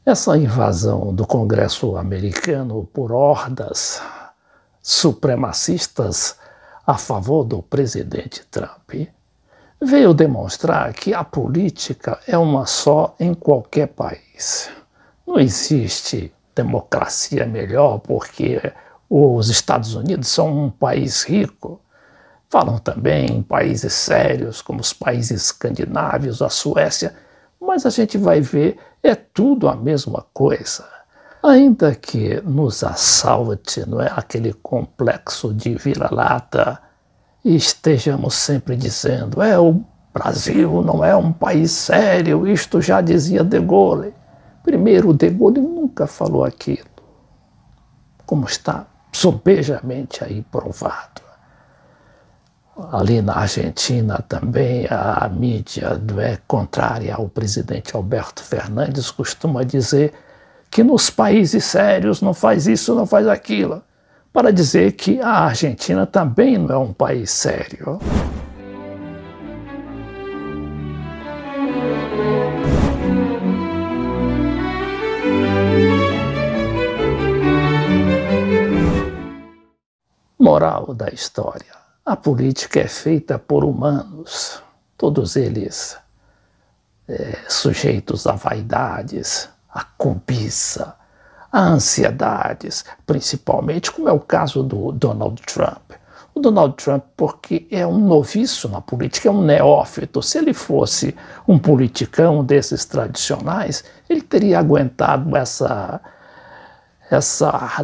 Essa invasão do Congresso americano por hordas supremacistas a favor do presidente Trump veio demonstrar que a política é uma só em qualquer país. Não existe democracia melhor porque os Estados Unidos são um país rico. Falam também em países sérios, como os países escandinavos, a Suécia, mas a gente vai ver, é tudo a mesma coisa. Ainda que nos assalte, não é, aquele complexo de vira-lata, e estejamos sempre dizendo, o Brasil não é um país sério, isto já dizia De Gaulle. Primeiro, De Gaulle nunca falou aquilo, como está sobejamente aí provado. Ali na Argentina também a mídia contrária ao presidente Alberto Fernandes costuma dizer que nos países sérios não faz isso, não faz aquilo, para dizer que a Argentina também não é um país sério. Moral da história. A política é feita por humanos, todos eles sujeitos a vaidades, a cobiça, a ansiedades, principalmente, como é o caso do Donald Trump. O Donald Trump, porque é um noviço na política, é um neófito. Se ele fosse um politicão desses tradicionais, ele teria aguentado essa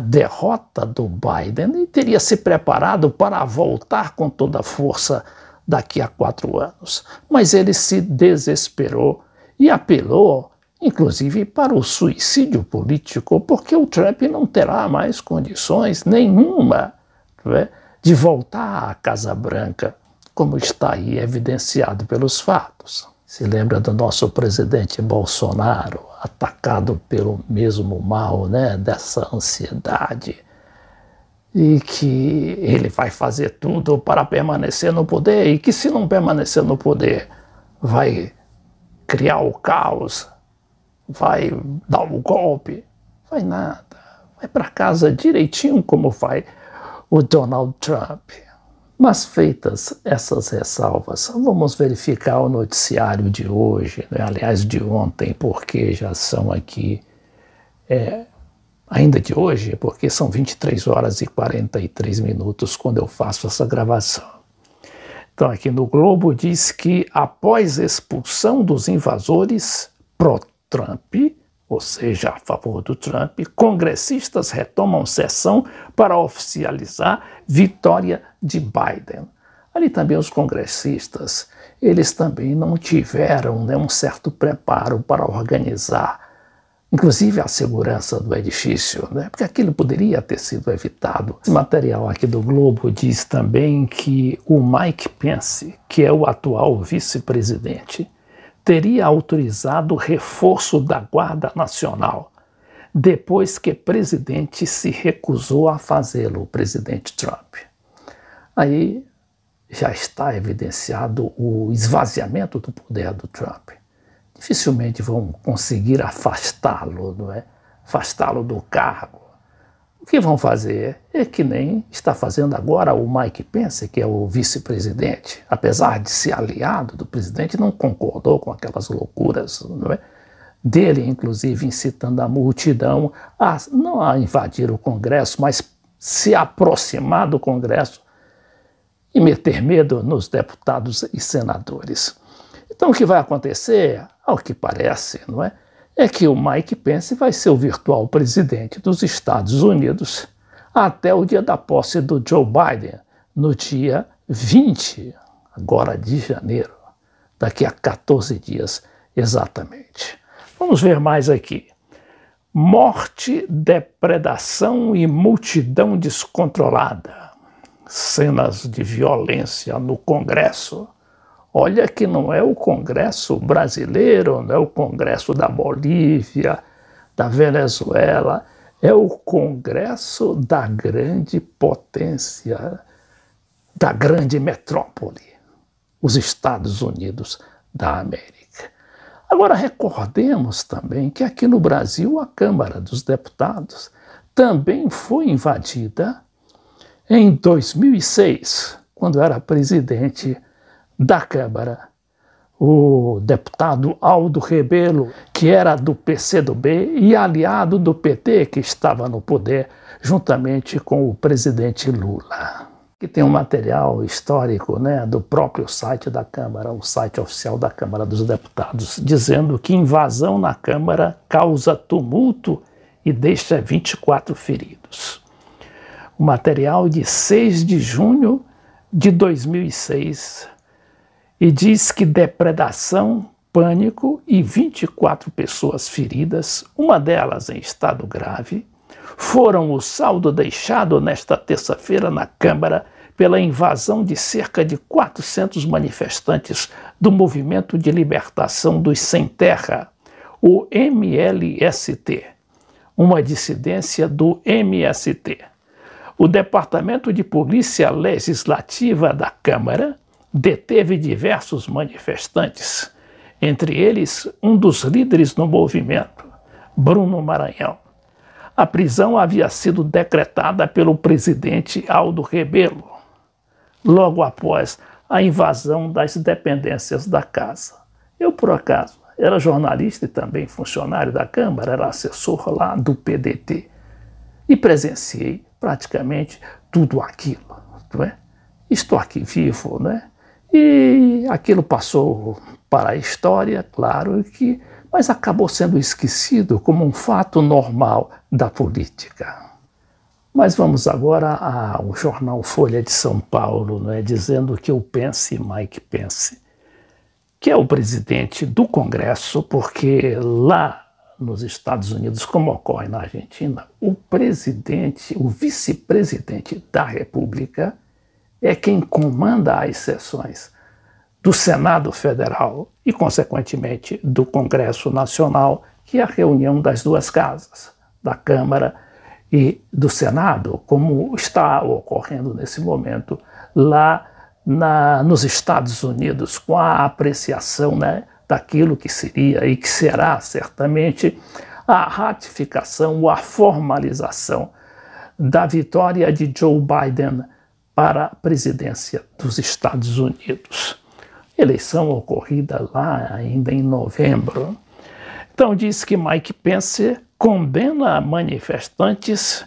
derrota do Biden e teria se preparado para voltar com toda a força daqui a 4 anos. Mas ele se desesperou e apelou, inclusive, para o suicídio político, porque o Trump não terá mais condições nenhuma, de voltar à Casa Branca, como está aí evidenciado pelos fatos. Se lembra do nosso presidente Bolsonaro, atacado pelo mesmo mal, dessa ansiedade, e que ele vai fazer tudo para permanecer no poder, e que se não permanecer no poder, vai criar o caos, vai dar um golpe, vai nada, vai para casa direitinho como vai o Donald Trump. Mas feitas essas ressalvas, vamos verificar o noticiário de hoje, aliás de ontem, porque já são aqui, ainda de hoje, porque são 23 horas e 43 minutos quando eu faço essa gravação. Então aqui no Globo diz que após expulsão dos invasores pró-Trump, ou seja, a favor do Trump, congressistas retomam sessão para oficializar vitória de Biden. Ali também os congressistas, eles também não tiveram um certo preparo para organizar, inclusive a segurança do edifício, porque aquilo poderia ter sido evitado. Esse material aqui do Globo diz também que o Mike Pence, que é o atual vice-presidente, teria autorizado o reforço da Guarda Nacional, depois que o presidente se recusou a fazê-lo, o presidente Trump. Aí já está evidenciado o esvaziamento do poder do Trump. Dificilmente vão conseguir afastá-lo, afastá-lo do cargo. O que vão fazer é que nem está fazendo agora o Mike Pence, que é o vice-presidente. Apesar de ser aliado do presidente, não concordou com aquelas loucuras, dele, inclusive, incitando a multidão não a invadir o Congresso, mas se aproximar do Congresso e meter medo nos deputados e senadores. Então, o que vai acontecer, ao que parece, é que o Mike Pence vai ser o virtual presidente dos Estados Unidos até o dia da posse do Joe Biden, no dia 20, agora de janeiro, daqui a 14 dias exatamente. Vamos ver mais aqui. Morte, depredação e multidão descontrolada. Cenas de violência no Congresso. Olha que não é o Congresso brasileiro, não é o Congresso da Bolívia, da Venezuela, é o Congresso da grande potência, da grande metrópole, os Estados Unidos da América. Agora, recordemos também que aqui no Brasil a Câmara dos Deputados também foi invadida em 2006, quando era presidente da Câmara o deputado Aldo Rebelo, que era do PCdoB e aliado do PT, que estava no poder juntamente com o presidente Lula. Que tem um material histórico, né, do próprio site da Câmara, o site oficial da Câmara dos Deputados, dizendo que invasão na Câmara causa tumulto e deixa 24 feridos. O material de 6 de junho de 2006 e diz que depredação, pânico e 24 pessoas feridas, uma delas em estado grave, foram o saldo deixado nesta terça-feira na Câmara pela invasão de cerca de 400 manifestantes do Movimento de Libertação dos Sem Terra, o MLST, uma dissidência do MST. O Departamento de Polícia Legislativa da Câmara deteve diversos manifestantes, entre eles um dos líderes do movimento, Bruno Maranhão. A prisão havia sido decretada pelo presidente Aldo Rebelo, logo após a invasão das dependências da casa. Eu, por acaso, era jornalista e também funcionário da Câmara, era assessor lá do PDT, e presenciei praticamente tudo aquilo, não é? Estou aqui vivo, né? E aquilo passou para a história, claro, mas acabou sendo esquecido como um fato normal da política. Mas vamos agora ao jornal Folha de São Paulo, né, dizendo que o Pence, Mike Pence, que é o presidente do Congresso, porque lá nos Estados Unidos, como ocorre na Argentina, o presidente, o vice-presidente da República é quem comanda as sessões do Senado Federal e, consequentemente, do Congresso Nacional, que é a reunião das duas casas, da Câmara e do Senado, como está ocorrendo nesse momento lá nos Estados Unidos, com a apreciação, né, daquilo que seria e que será certamente a ratificação ou a formalização da vitória de Joe Biden para a presidência dos Estados Unidos. Eleição ocorrida lá ainda em novembro. Então diz que Mike Pence condena manifestantes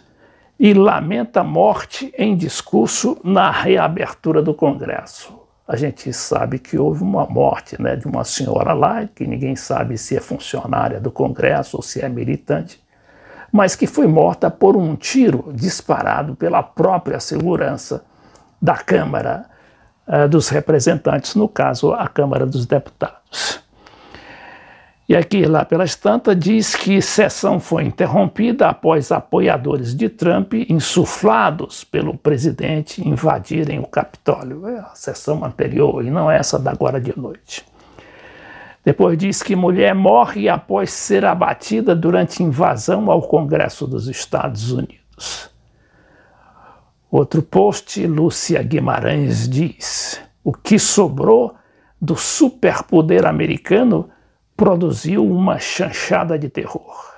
e lamenta a morte em discurso na reabertura do Congresso. A gente sabe que houve uma morte, né, de uma senhora lá, que ninguém sabe se é funcionária do Congresso ou se é militante, mas que foi morta por um tiro disparado pela própria segurança da Câmara dos Representantes, no caso, a Câmara dos Deputados. E aqui, lá pelas tantas, diz que sessão foi interrompida após apoiadores de Trump, insuflados pelo presidente, invadirem o Capitólio. É a sessão anterior, e não essa da agora de noite. Depois diz que mulher morre após ser abatida durante invasão ao Congresso dos Estados Unidos. Outro post, Lúcia Guimarães diz: o que sobrou do superpoder americano produziu uma chanchada de terror.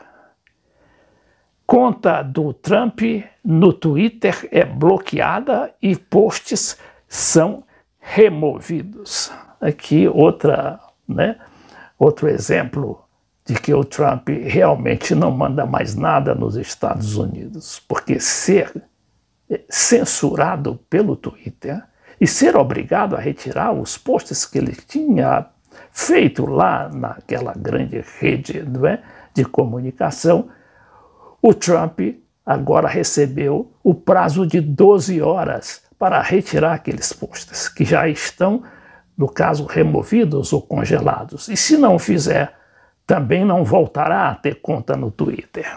Conta do Trump no Twitter é bloqueada e posts são removidos. Aqui outro exemplo de que o Trump realmente não manda mais nada nos Estados Unidos, porque ser censurado pelo Twitter e ser obrigado a retirar os posts que ele tinha feito lá naquela grande rede, não é, de comunicação, o Trump agora recebeu o prazo de 12 horas para retirar aqueles posts, que já estão, no caso, removidos ou congelados. E se não fizer, também não voltará a ter conta no Twitter.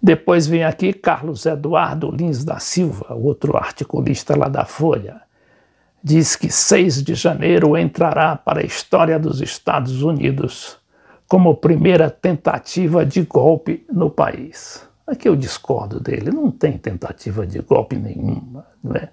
Depois vem aqui Carlos Eduardo Lins da Silva, outro articulista lá da Folha. Diz que 6 de janeiro entrará para a história dos Estados Unidos como primeira tentativa de golpe no país. Aqui eu discordo dele, não tem tentativa de golpe nenhuma, não é?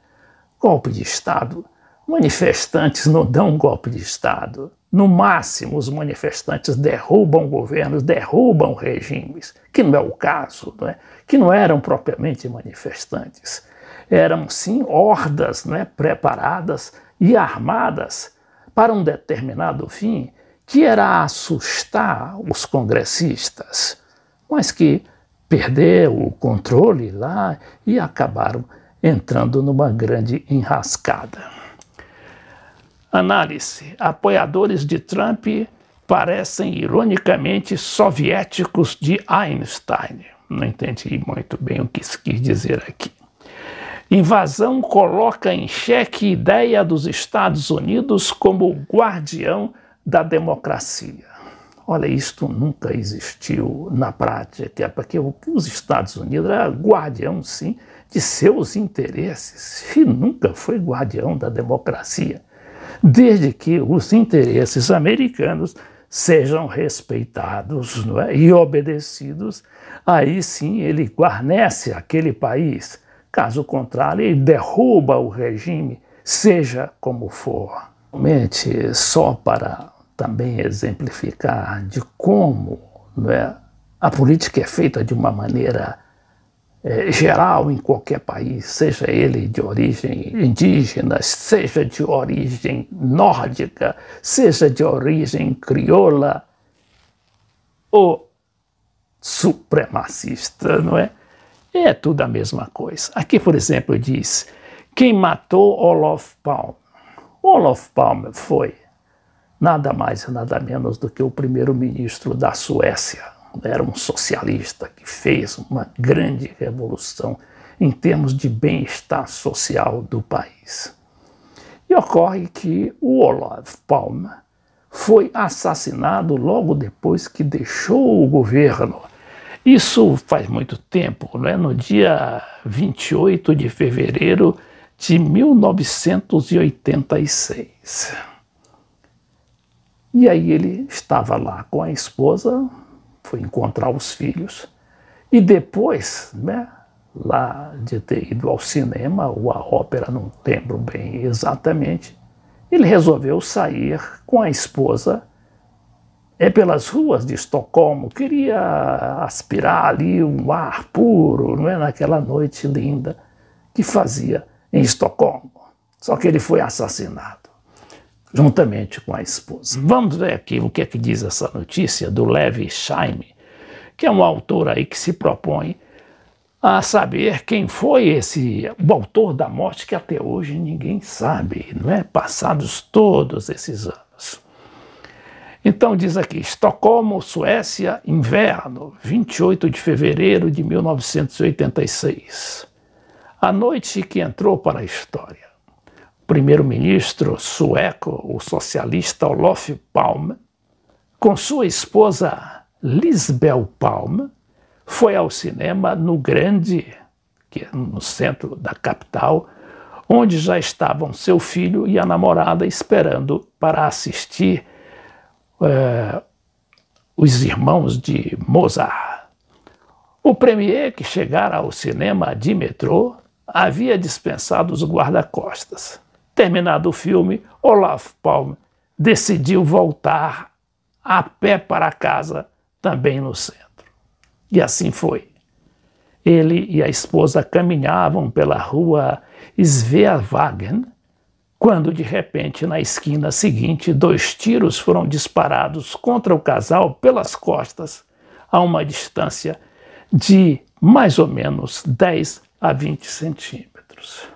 Golpe de Estado. Manifestantes não dão golpe de Estado, No máximo, os manifestantes derrubam governos, derrubam regimes, que não é o caso, não é? Que não eram propriamente manifestantes. Eram, sim, hordas, não é? Preparadas e armadas para um determinado fim, que era assustar os congressistas, mas que perderam o controle lá e acabaram entrando numa grande enrascada. Análise. Apoiadores de Trump parecem ironicamente soviéticos de Einstein. Não entendi muito bem o que isso quis dizer aqui. Invasão coloca em xeque a ideia dos Estados Unidos como guardião da democracia. Olha, isto nunca existiu na prática, porque os Estados Unidos era guardião, sim, de seus interesses e nunca foi guardião da democracia, desde que os interesses americanos sejam respeitados, não é? E obedecidos, aí sim ele guarnece aquele país. Caso contrário, ele derruba o regime, seja como for. Realmente, só para também exemplificar de como, não é, a política é feita de uma maneira geral em qualquer país, seja ele de origem indígena, seja de origem nórdica, seja de origem crioula ou supremacista, não é? É tudo a mesma coisa. Aqui, por exemplo, diz: quem matou Olof Palme? Olof Palme foi nada mais e nada menos do que o primeiro-ministro da Suécia. Era um socialista que fez uma grande revolução em termos de bem-estar social do país. E ocorre que o Olof Palme foi assassinado logo depois que deixou o governo. Isso faz muito tempo, né? No dia 28 de fevereiro de 1986. E aí ele estava lá com a esposa, foi encontrar os filhos, e depois, né, lá de ter ido ao cinema ou à ópera, não lembro bem exatamente, ele resolveu sair com a esposa pelas ruas de Estocolmo, queria aspirar ali um ar puro, não é, naquela noite linda que fazia em Estocolmo. Só que ele foi assassinado, juntamente com a esposa. Vamos ver aqui o que é que diz essa notícia do Levi Chaime, que é um autor aí que se propõe a saber quem foi o autor da morte, que até hoje ninguém sabe, não é? Passados todos esses anos. Então diz aqui: Estocolmo, Suécia, inverno, 28 de fevereiro de 1986. A noite que entrou para a história. O primeiro-ministro sueco, o socialista Olof Palme, com sua esposa Lisbeth Palme, foi ao cinema no Grande, que é no centro da capital, onde já estavam seu filho e a namorada esperando para assistir os irmãos de Mozart. O premier, que chegara ao cinema de metrô, havia dispensado os guarda-costas. Terminado o filme, Olof Palme decidiu voltar a pé para casa, também no centro. E assim foi. Ele e a esposa caminhavam pela rua Sveavägen, quando, de repente, na esquina seguinte, 2 tiros foram disparados contra o casal pelas costas, a uma distância de mais ou menos 10 a 20 centímetros.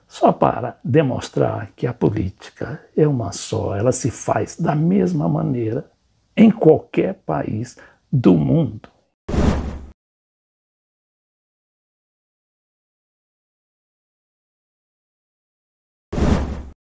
Só para demonstrar que a política é uma só, ela se faz da mesma maneira em qualquer país do mundo.